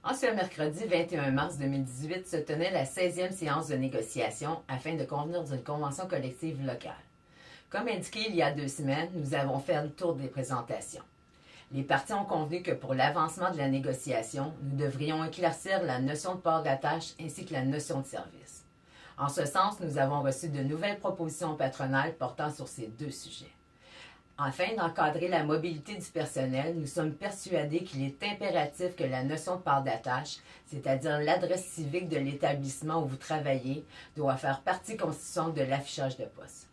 En ce mercredi 21 mars 2018 se tenait la 16e séance de négociation afin de convenir d'une convention collective locale. Comme indiqué il y a 2 semaines, nous avons fait le tour des présentations. Les parties ont convenu que pour l'avancement de la négociation, nous devrions éclaircir la notion de port d'attache ainsi que la notion de service. En ce sens, nous avons reçu de nouvelles propositions patronales portant sur ces deux sujets. Afin d'encadrer la mobilité du personnel, nous sommes persuadés qu'il est impératif que la notion de part d'attache, c'est-à-dire l'adresse civique de l'établissement où vous travaillez, doit faire partie constituante de l'affichage de poste.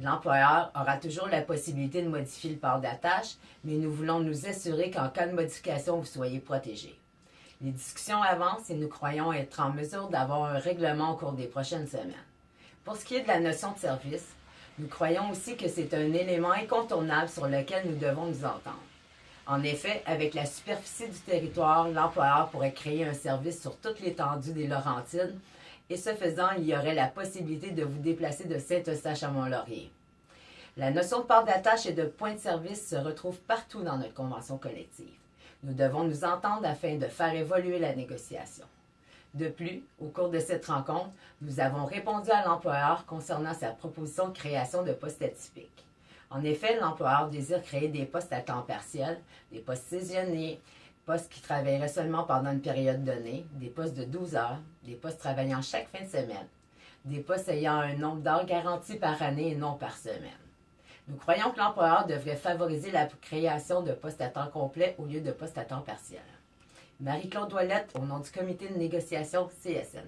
L'employeur aura toujours la possibilité de modifier le port d'attache, mais nous voulons nous assurer qu'en cas de modification, vous soyez protégés. Les discussions avancent et nous croyons être en mesure d'avoir un règlement au cours des prochaines semaines. Pour ce qui est de la notion de service, nous croyons aussi que c'est un élément incontournable sur lequel nous devons nous entendre. En effet, avec la superficie du territoire, l'employeur pourrait créer un service sur toute l'étendue des Laurentides et ce faisant, il y aurait la possibilité de vous déplacer de Saint-Eustache à Mont-Laurier. La notion de port d'attache et de point de service se retrouve partout dans notre convention collective. Nous devons nous entendre afin de faire évoluer la négociation. De plus, au cours de cette rencontre, nous avons répondu à l'employeur concernant sa proposition de création de postes atypiques. En effet, l'employeur désire créer des postes à temps partiel, des postes saisonniers, postes qui travailleraient seulement pendant une période donnée, des postes de 12 heures, des postes travaillant chaque fin de semaine, des postes ayant un nombre d'heures garanties par année et non par semaine. Nous croyons que l'employeur devrait favoriser la création de postes à temps complet au lieu de postes à temps partiel. Marie-Claude Ouellette, au nom du comité de négociation CSN.